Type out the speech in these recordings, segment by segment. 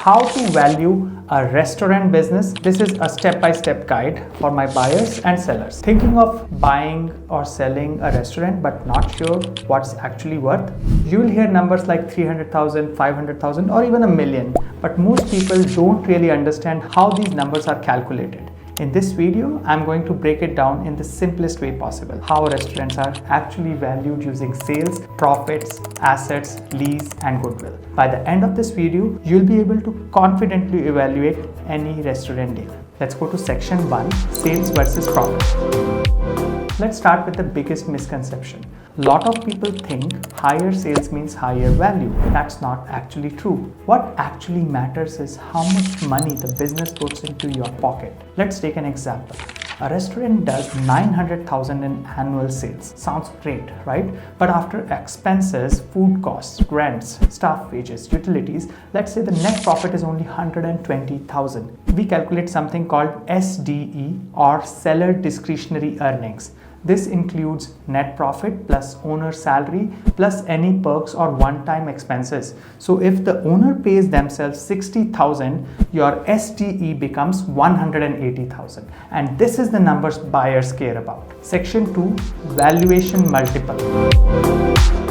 how to value a restaurant business. This is a step-by-step guide for my buyers and sellers. Thinking of buying or selling a restaurant but not sure what's actually worth? You will hear numbers like 300,000, 500,000 or even a million, but most people don't really understand how these numbers are calculated. In this video, I'm going to break it down in the simplest way possible. How restaurants are actually valued using sales, profits, assets, lease, and goodwill. By the end of this video, you'll be able to confidently evaluate any restaurant deal. Let's go to section 1, sales versus profit. Let's start with the biggest misconception. A lot of people think higher sales means higher value. That's not actually true. What actually matters is how much money the business puts into your pocket. Let's take an example. A restaurant does 900,000 in annual sales. Sounds great, right? But after expenses, food costs, rents, staff wages, utilities, let's say the net profit is only 120,000. We calculate something called SDE, or seller discretionary earnings. This includes net profit plus owner salary plus any perks or one-time expenses. So if the owner pays themselves 60,000, your SDE becomes 180,000. And this is the numbers buyers care about. Section 2, valuation multiple.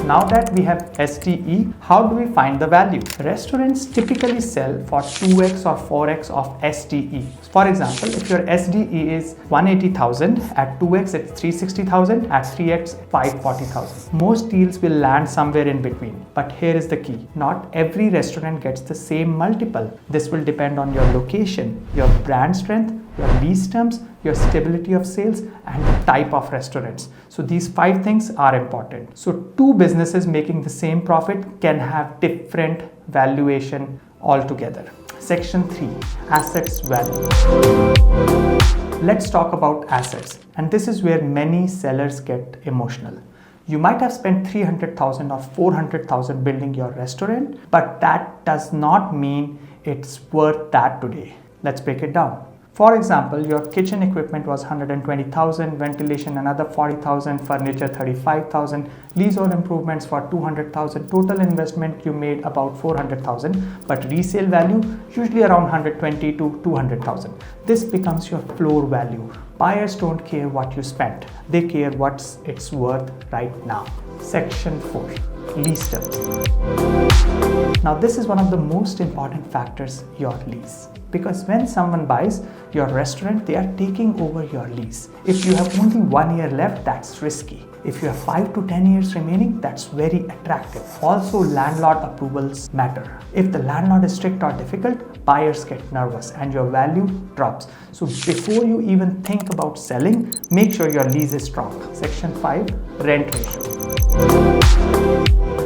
Now that we have SDE, how do we find the value? Restaurants typically sell for 2x or 4x of SDE. For example, if your SDE is 180,000, at 2x it's 360,000, at 3x 540,000. Most deals will land somewhere in between. But here is the key. Not every restaurant gets the same multiple. This will depend on your location, your brand strength, your lease terms, your stability of sales, and the type of restaurants. So these 5 things are important. So 2 businesses making the same profit can have different valuation altogether. Section 3, assets value. Let's talk about assets. And this is where many sellers get emotional. You might have spent 300,000 or 400,000 building your restaurant, but that does not mean it's worth that today. Let's break it down. For example, your kitchen equipment was 120,000, ventilation another 40,000, furniture 35,000, leasehold improvements for 200,000, total investment you made about 400,000, but resale value usually around 120 to 200,000. This becomes your floor value. Buyers don't care what you spent, they care what it's worth right now. Section 4, lease terms. Now this is one of the most important factors, your lease. Because when someone buys your restaurant, they are taking over your lease. If you have only 1 year left, that's risky. If you have 5 to 10 years remaining, that's very attractive. Also, landlord approvals matter. If the landlord is strict or difficult, buyers get nervous and your value drops. So before you even think about selling, make sure your lease is strong. Section 5, rent ratio.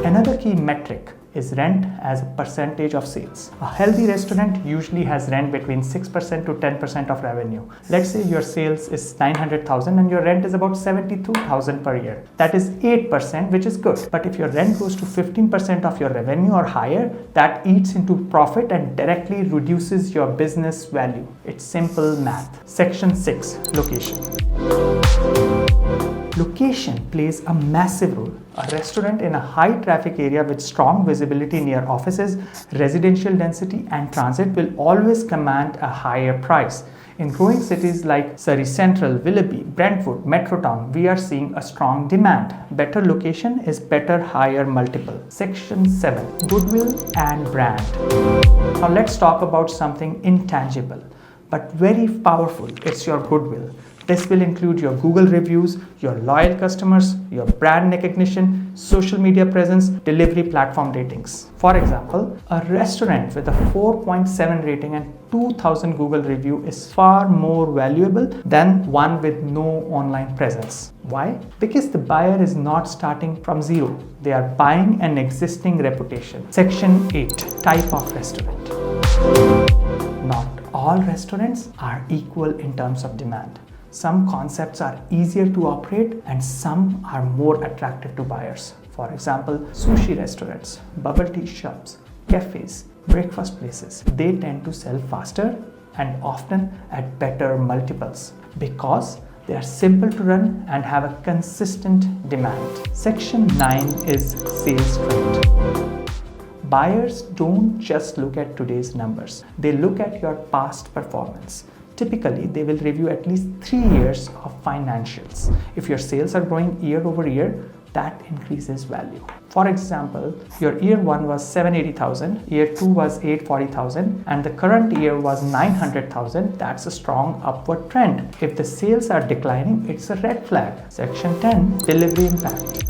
Another key metric is rent as a percentage of sales. A healthy restaurant usually has rent between 6% to 10% of revenue. Let's say your sales is 900,000 and your rent is about 72,000 per year. That is 8%, which is good. But if your rent goes to 15% of your revenue or higher, that eats into profit and directly reduces your business value. It's simple math. Section 6, location. Location plays a massive role. A restaurant in a high traffic area with strong visibility near offices, residential density, and transit will always command a higher price. In growing cities like Surrey Central, Willoughby, Brentwood, Metrotown, we are seeing a strong demand. Better location is better higher multiple. Section 7, goodwill and brand. Now let's talk about something intangible but very powerful. It's your goodwill. This will include your Google reviews, your loyal customers, your brand recognition, social media presence, delivery platform ratings. For example, a restaurant with a 4.7 rating and 2,000 Google review is far more valuable than one with no online presence. Why? Because the buyer is not starting from zero. They are buying an existing reputation. Section 8, type of restaurant. Not all restaurants are equal in terms of demand. Some concepts are easier to operate and some are more attractive to buyers. For example, sushi restaurants, bubble tea shops, cafes, breakfast places. They tend to sell faster and often at better multiples because they are simple to run and have a consistent demand. Section 9 is sales trend. Buyers don't just look at today's numbers, they look at your past performance. Typically, they will review at least 3 years of financials. If your sales are growing year over year, that increases value. For example, your year 1 was 780,000, year 2 was 840,000, and the current year was 900,000. That's a strong upward trend. If the sales are declining, it's a red flag. Section 10, delivery impact.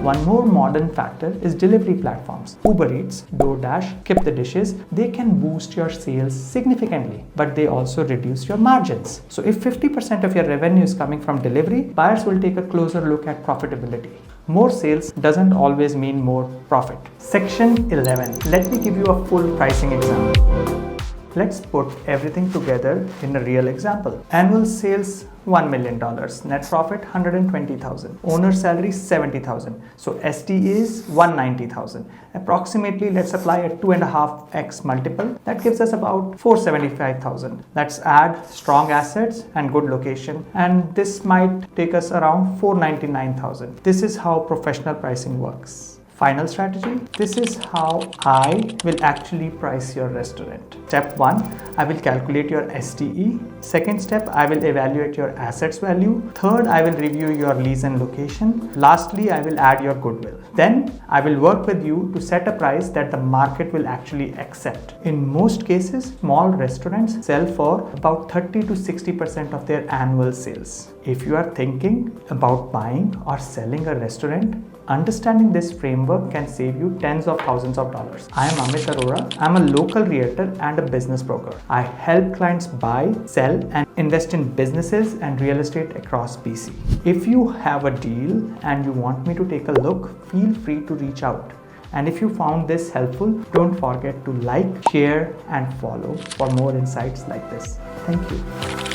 One more modern factor is delivery platforms. Uber Eats, DoorDash, Keep the Dishes, they can boost your sales significantly, but they also reduce your margins. So if 50% of your revenue is coming from delivery, buyers will take a closer look at profitability. More sales doesn't always mean more profit. Section 11. Let me give you a full pricing example. Let's put everything together in a real example. Annual sales $1 million, net profit $120,000, owner salary $70,000. So SDE is $190,000. Approximately, let's apply a 2.5x multiple. That gives us about $475,000. Let's add strong assets and good location, and this might take us around $499,000. This is how professional pricing works. Final strategy, this is how I will actually price your restaurant. Step 1, I will calculate your SDE. Second step, I will evaluate your assets value. Third, I will review your lease and location. Lastly, I will add your goodwill. Then I will work with you to set a price that the market will actually accept. In most cases, small restaurants sell for about 30 to 60% of their annual sales. If you are thinking about buying or selling a restaurant, understanding this framework can save you tens of thousands of dollars. I am Amit Arora. I'm a local realtor and a business broker. I help clients buy, sell, and invest in businesses and real estate across BC. If you have a deal and you want me to take a look, feel free to reach out. And if you found this helpful, don't forget to like, share, and follow for more insights like this. Thank you.